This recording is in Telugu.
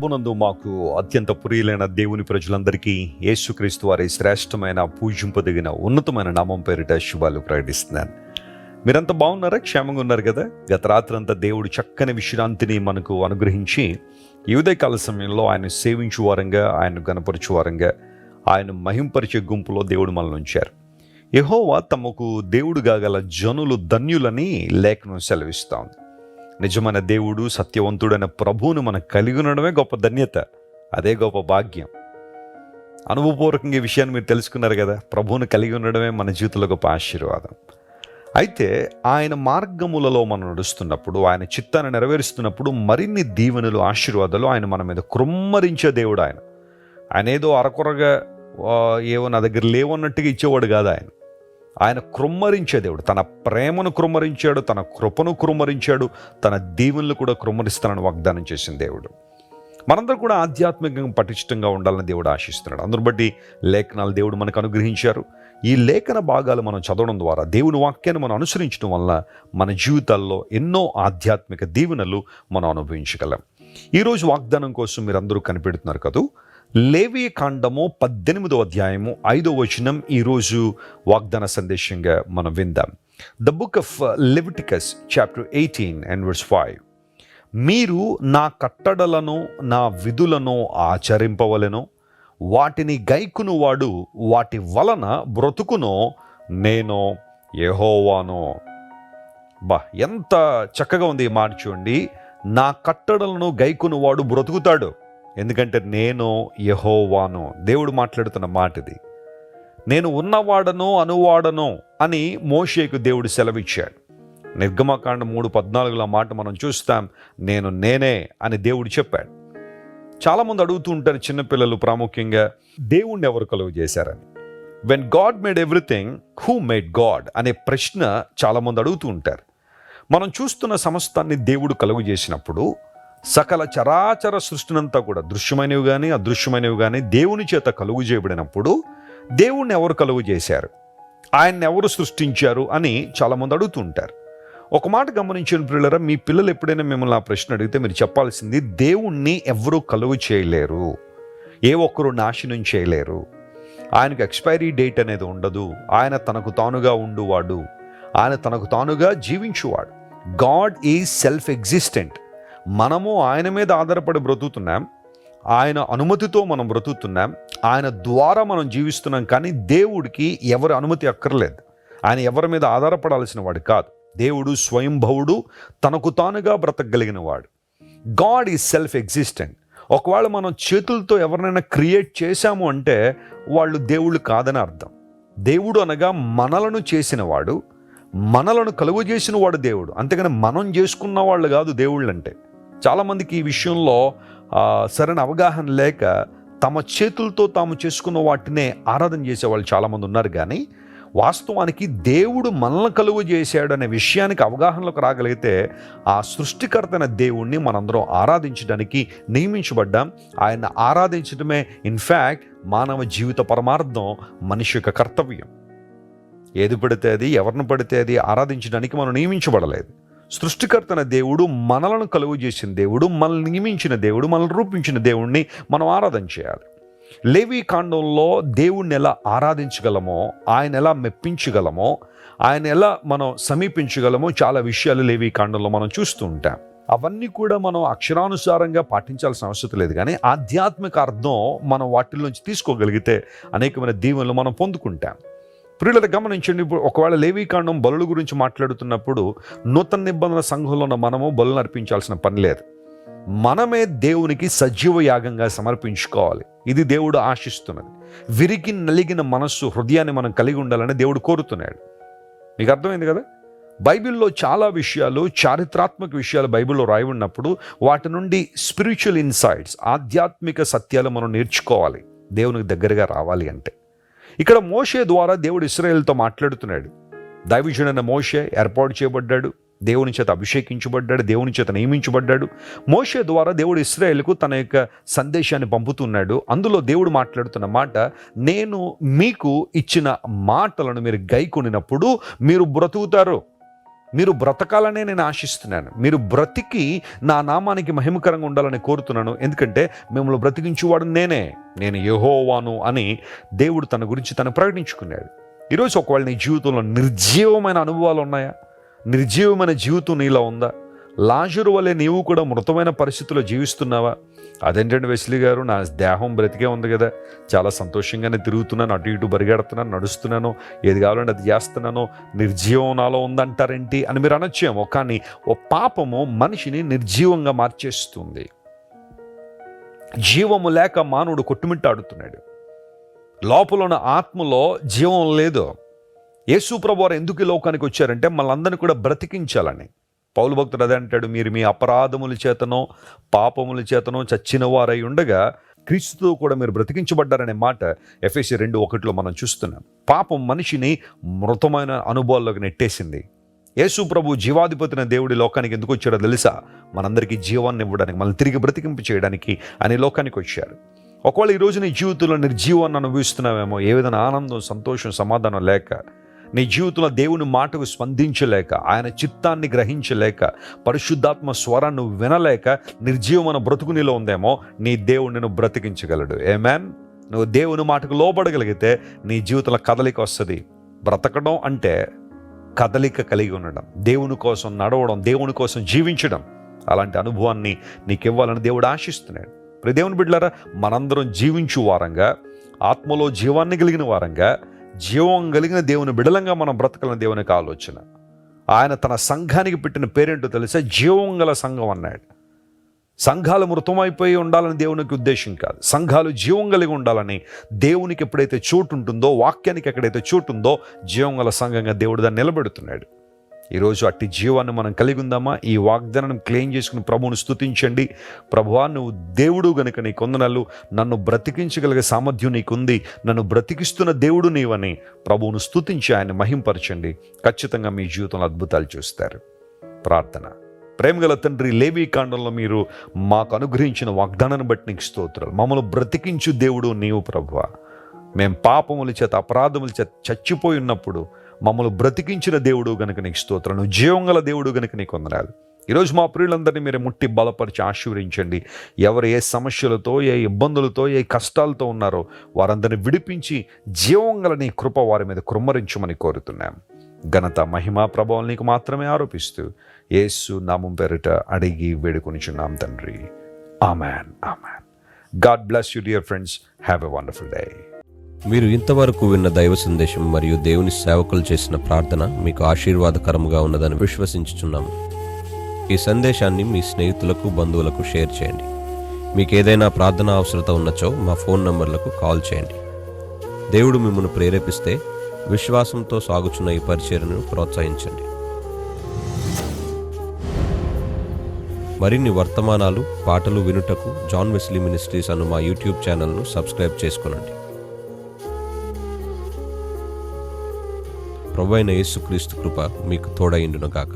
ప్రభునందు మాకు అత్యంత ప్రియులైన దేవుని ప్రజలందరికీ యేసుక్రీస్తు వారి శ్రేష్టమైన పూజింపదగిన ఉన్నతమైన నామం పేరిట శుభాలు ప్రకటిస్తున్నాను. మీరంతా బాగున్నారా? క్షేమంగా ఉన్నారు కదా? గత రాత్రి అంతా దేవుడు చక్కని విశ్రాంతిని మనకు అనుగ్రహించి ఈ ఉదయకాల సమయంలో ఆయన సేవించు వారంగా, ఆయన గణపరచు వారంగా, ఆయన మహింపరిచే గుంపులో దేవుడు మనల్ని ఉంచారు. యెహోవా తమకు దేవుడుగా గల జనులు ధన్యులని లేఖనం సెలవిస్తూ ఉంది. నిజమైన దేవుడు, సత్యవంతుడైన ప్రభువును మనం కలిగి ఉండడమే గొప్ప ధన్యత, అదే గొప్ప భాగ్యం. అనుభవపూర్వకంగా ఈ విషయాన్ని మీరు తెలుసుకున్నారు కదా. ప్రభువును కలిగి ఉండడమే మన జీవితంలో గొప్ప ఆశీర్వాదం. అయితే ఆయన మార్గములలో మనం నడుస్తున్నప్పుడు, ఆయన చిత్తాన్ని నెరవేరుస్తున్నప్పుడు మరిన్ని దీవెనలు, ఆశీర్వాదాలు ఆయన మన మీద కృమ్మరించే దేవుడు. ఆయన ఏదో అరకొరగా ఏవో నా దగ్గర లేవన్నట్టుగా ఇచ్చేవాడు కాదు. ఆయన కృమ్మరించే దేవుడు. తన ప్రేమను కృమ్మరించాడు, తన కృపను కృమ్మరించాడు, తన దీవెనలు కూడా కృమ్మరిస్తానని వాగ్దానం చేసిన దేవుడు. మనందరూ కూడా ఆధ్యాత్మికంగా పటిష్టంగా ఉండాలని దేవుడు ఆశిస్తున్నాడు. అందును బట్టి లేఖనాలు దేవుడు మనకు అనుగ్రహించారు. ఈ లేఖన భాగాలు మనం చదవడం ద్వారా, దేవుని వాక్యాన్ని మనం అనుసరించడం వల్ల మన జీవితాల్లో ఎన్నో ఆధ్యాత్మిక దీవెనలు మనం అనుభవించగలం. ఈరోజు వాగ్దానం కోసం మీరందరూ కనిపెడుతున్నారు కదా. లేవీ కాండము 18వ అధ్యాయము 5వ వచనం ఈరోజు వాగ్దాన సందేశంగా మనం విందాం. The book of Leviticus chapter 18 and verse 5. మీరు నా కట్టడలను, నా విధులను ఆచరింపవలెను, వాటిని గైకును వాడు వాటి వలన బ్రతుకునో, నేను యెహోవాను. ఎంత చక్కగా ఉంది ఈ మాట చూడండి. నా కట్టడలను గైకును వాడు బ్రతుకుతాడు, ఎందుకంటే నేను యెహోవాను. దేవుడు మాట్లాడుతున్న మాట ఇది. నేను ఉన్నవాడను, అనువాడను అని మోషేకు దేవుడు సెలవిచ్చాడు. నిర్గమకాండం 3:14 మాట మనం చూస్తాం. నేనే అని దేవుడు చెప్పాడు. చాలామంది అడుగుతూ ఉంటారు చిన్నపిల్లలు ప్రాముఖ్యంగా, దేవుణ్ణి ఎవరు కలుగు చేశారని. When God made everything, who made God అనే ప్రశ్న చాలామంది అడుగుతూ ఉంటారు. మనం చూస్తున్న సమస్తాన్ని దేవుడు కలుగు చేసినప్పుడు సకల చరాచర సృష్టినంతా కూడా, దృశ్యమైనవి కానీ అదృశ్యమైనవి కానీ దేవుని చేత కలుగు చేయబడినప్పుడు దేవుణ్ణి ఎవరు కలుగు చేశారు, ఆయన్ని ఎవరు సృష్టించారు అని చాలామంది అడుగుతుంటారు. ఒక మాట గమనించిన ప్రియులారా, మీ పిల్లలు ఎప్పుడైనా మిమ్మల్ని ఆ ప్రశ్న అడిగితే మీరు చెప్పాల్సింది, దేవుణ్ణి ఎవరు కలుగు చేయలేరు, ఏ ఒక్కరు నాశనం చేయలేరు. ఆయనకు ఎక్స్పైరీ డేట్ అనేది ఉండదు. ఆయన తనకు తానుగా ఉండువాడు, ఆయన తనకు తానుగా జీవించువాడు. God is self existent. మనము ఆయన మీద ఆధారపడి బ్రతుకుతున్నాం, ఆయన అనుమతితో మనం బ్రతుకుతున్నాం, ఆయన ద్వారా మనం జీవిస్తున్నాం. కానీ దేవుడికి ఎవరి అనుమతి అక్కర్లేదు. ఆయన ఎవరి మీద ఆధారపడాల్సిన వాడు కాదు. దేవుడు స్వయంభవుడు, తనకు తానుగా బ్రతకగలిగిన వాడు. God is self existent. ఒకవేళ మనం చేతులతో ఎవరినైనా క్రియేట్ చేశాము అంటే వాళ్ళు దేవుళ్ళు కాదని అర్థం. దేవుడు అనగా మనలను చేసిన వాడు, మనలను కలుగు చేసిన వాడు దేవుడు. అంతేగాని మనం చేసుకున్న వాళ్ళు కాదు దేవుళ్ళు అంటే. చాలామందికి ఈ విషయంలో సరైన అవగాహన లేక తమ చేతులతో తాము చేసుకున్న వాటినే ఆరాధన చేసేవాళ్ళు చాలామంది ఉన్నారు. కానీ వాస్తవానికి దేవుడు మనల్ని కలుగు చేశాడు అనే విషయానికి అవగాహనలోకి రాగలిగితే ఆ సృష్టికర్తైన దేవుణ్ణి మనందరం ఆరాధించడానికి నియమించబడ్డాం. ఆయన ఆరాధించడమే ఇన్ఫ్యాక్ట్ మానవ జీవిత పరమార్థం, మనిషి యొక్క కర్తవ్యం. ఏది పడితే అది, ఎవరిని పడితే అది ఆరాధించడానికి మనం నియమించబడలేదు. సృష్టికర్తన దేవుడు, మనలను కలుగు చేసిన దేవుడు, మనల్ని నియమించిన దేవుడు, మనల్ని రూపించిన దేవుణ్ణి మనం ఆరాధన చేయాలి. లేవీ కాండంలో దేవుణ్ణి ఎలా ఆరాధించగలమో, ఆయన ఎలా మెప్పించగలమో, ఆయన ఎలా మనం సమీపించగలమో చాలా విషయాలు లేవీ కాండంలో మనం చూస్తూ ఉంటాం. అవన్నీ కూడా మనం అక్షరానుసారంగా పాటించాల్సిన అవసరం లేదు. కానీ ఆధ్యాత్మిక అర్థం మనం వాటిల్లోంచి తీసుకోగలిగితే అనేకమైన దీవెనలు మనం పొందుకుంటాం. ప్రియులత గమనించండి. ఒకవేళ లేవీకాండం బలుల గురించి మాట్లాడుతున్నప్పుడు నూతన నిబంధన సంఘంలో ఉన్న మనము బలులను అర్పించాల్సిన పని లేదు. మనమే దేవునికి సజీవ యాగంగా సమర్పించుకోవాలి. ఇది దేవుడు ఆశిస్తున్నది. విరిగి నలిగిన మనస్సు, హృదయాన్ని మనం కలిగి ఉండాలని దేవుడు కోరుతున్నాడు. మీకు అర్థమైంది కదా. బైబిల్లో చాలా విషయాలు, చారిత్రాత్మక విషయాలు బైబిల్లో రాయి ఉన్నప్పుడు వాటి నుండి స్పిరిచువల్ ఇన్సైట్స్, ఆధ్యాత్మిక సత్యాలు మనం నేర్చుకోవాలి దేవునికి దగ్గరగా రావాలి అంటే. ఇక్కడ మోషే ద్వారా దేవుడు ఇశ్రాయేలుతో మాట్లాడుతున్నాడు. దైవజనుడైన మోషే ఏర్పాటు చేయబడ్డాడు, దేవుని చేత అభిషేకించబడ్డాడు, దేవుని చేత నియమించబడ్డాడు. మోషే ద్వారా దేవుడు ఇశ్రాయేలుకు తన యొక్క సందేశాన్ని పంపుతున్నాడు. అందులో దేవుడు మాట్లాడుతున్న మాట, నేను మీకు ఇచ్చిన మాటలను మీరు గైకొనినప్పుడు మీరు బ్రతుకుతారు. మీరు బ్రతకాలనే నేను ఆశిస్తున్నాను. మీరు బ్రతికి నా నామానికి మహిమకరంగా ఉండాలని కోరుతున్నాను. ఎందుకంటే మిమ్మల్ని బ్రతికించువాడు నేను యెహోవాను అని దేవుడు తన గురించి తను ప్రకటించుకున్నాడు. ఈరోజు ఒకవేళ నీ జీవితంలో నిర్జీవమైన అనుభవాలు ఉన్నాయా? నిర్జీవమైన జీవితం నీలో ఉందా? లాజరు వలె నీవు కూడా మృతమైన పరిస్థితుల్లో జీవిస్తున్నావా? అదేంటండి వెస్లీ గారు, నా దేహం బ్రతికే ఉంది కదా, చాలా సంతోషంగానే తిరుగుతున్నాను, అటు ఇటు పరిగెడుతున్నాను, నడుస్తున్నాను, ఏది కావాలంటే అది చేస్తున్నాను, నిర్జీవం నాలో ఉందంటారేంటి అని మీరు అనొచ్చేమో. కానీ ఓ పాపము మనిషిని నిర్జీవంగా మార్చేస్తుంది. జీవము లేక మానవుడు కొట్టుమిట్టాడుతున్నాడు. లోపల ఉన్న ఆత్మలో జీవం లేదు. యేసు ప్రభువారు ఎందుకు ఈ లోకానికి వచ్చారంటే మనందరినీ కూడా బ్రతికించాలని. పౌలు భక్తుడు అదే అంటాడు, మీరు మీ అపరాధముల చేతనో పాపముల చేతనో చచ్చిన వారై ఉండగా క్రీస్తుతో కూడా మీరు బ్రతికించబడ్డారనే మాట ఎఫెసీ 2:1 మనం చూస్తున్నాం. పాపం మనిషిని మృతమైన అనుభవాల్లోకి నెట్టేసింది. యేసు ప్రభు జీవాధిపతిన దేవుడి లోకానికి ఎందుకు వచ్చాడో తెలుసా? మనందరికీ జీవాన్ని ఇవ్వడానికి, మనల్ని తిరిగి బ్రతికింపు చేయడానికి అని లోకానికి వచ్చారు. ఒకవేళ ఈరోజు నీ జీవితంలో నిర్జీవాన్ని అనుభవిస్తున్నావేమో, ఏ విధంగా ఆనందం, సంతోషం, సమాధానం లేక, నీ జీవితంలో దేవుని మాటకు స్పందించలేక, ఆయన చిత్తాన్ని గ్రహించలేక, పరిశుద్ధాత్మ స్వరాన్ని వినలేక నిర్జీవమైన బ్రతుకు నీలో ఉందేమో, నీ దేవుడు నిన్ను బ్రతికించగలడు. ఆమేన్. నువ్వు దేవుని మాటకు లోబడగలిగితే నీ జీవితంలో కదలిక వస్తుంది. బ్రతకడం అంటే కదలిక కలిగి ఉండడం, దేవుని కోసం నడవడం, దేవుని కోసం జీవించడం. అలాంటి అనుభవాన్ని నీకు ఇవ్వాలని దేవుడు ఆశిస్తున్నాడు. ప్రియ దేవుని బిడ్డలారా, మనందరం జీవించు వారంగా, ఆత్మలో జీవాన్ని కలిగిన వారంగా, జీవం కలిగిన దేవుని బిడలంగా మనం బ్రతకాలని దేవునికి ఆలోచన. ఆయన తన సంఘానికి పెట్టిన పేరేంటో తెలిసే? జీవం గల సంఘం అన్నాడు. సంఘాలు మృతమైపోయి ఉండాలని దేవునికి ఉద్దేశం కాదు. సంఘాలు జీవం కలిగి ఉండాలని, దేవునికి ఎప్పుడైతే చోటు ఉంటుందో, వాక్యానికి ఎక్కడైతే చోటు ఉందో, జీవం గల సంఘంగా దేవుడు దాన్ని నిలబెడుతున్నాడు. ఈరోజు అట్టి జీవాన్ని మనం కలిగి ఉందామా? ఈ వాగ్దానం క్లెయిమ్ చేసుకుని ప్రభువును స్తుతించండి. ప్రభువా, నువ్వు దేవుడు గనుక నీ కొందనాలు, నన్ను బ్రతికించగలిగే సామర్థ్యం నీకుంది, నన్ను బ్రతికిస్తున్న దేవుడు నీవని ప్రభువును స్తుతించి ఆయన మహింపరచండి. ఖచ్చితంగా మీ జీవితంలో అద్భుతాలు చూస్తారు. ప్రార్థన. ప్రేమగల తండ్రి, లేవీ కాండంలో మీరు మాకు అనుగ్రహించిన వాగ్దానాన్ని బట్టి నీకు స్తోత్రాలు. మమ్మల్ని బ్రతికించు దేవుడు నీవు ప్రభువా. మేము పాపముల చేత, అపరాధముల చేత చచ్చిపోయి ఉన్నప్పుడు మమ్మల్ని బ్రతికించిన దేవుడు గనుక నీకు స్తోత్రం. నువ్వు జీవం గల దేవుడు గనుక నీకు వందనాలు. ఈరోజు మా ప్రియులందరినీ మీరు ముట్టి బలపరిచి ఆశీర్వదించండి. ఎవరు ఏ సమస్యలతో, ఏ ఇబ్బందులతో, ఏ కష్టాలతో ఉన్నారో వారందరినీ విడిపించి జీవం గల నీ కృప వారి మీద కృమ్మరించమని కోరుతున్నాం. ఘనత, మహిమ, ప్రభావం నీకు మాత్రమే ఆరోపిస్తూ యేసు నామం పేరిట అడిగి వేడుకొనిచున్నాం తండ్రి. Amen. Amen. God bless you dear friends. Have a wonderful day. మీరు ఇంతవరకు విన్న దైవ సందేశం మరియు దేవుని సేవకులు చేసిన ప్రార్థన మీకు ఆశీర్వాదకరముగా ఉన్నదని విశ్వసించుచున్నాము. ఈ సందేశాన్ని మీ స్నేహితులకు, బంధువులకు షేర్ చేయండి. మీకు ఏదైనా ప్రార్థన అవసరత ఉన్నచో మా ఫోన్ నంబర్లకు కాల్ చేయండి. దేవుడు మిమ్మల్ని ప్రేరేపిస్తే విశ్వాసంతో సాగుచున్న ఈ పరిచర్యను ప్రోత్సహించండి. మరిన్ని వర్తమానాలు, పాటలు వినుటకు జాన్ వెస్లీ మినిస్ట్రీస్ అను మా యూట్యూబ్ ఛానల్ను సబ్స్క్రైబ్ చేసుకొనండి. ప్రభువైన యేసుక్రీస్తు కృప మీకు తోడైండును గాక.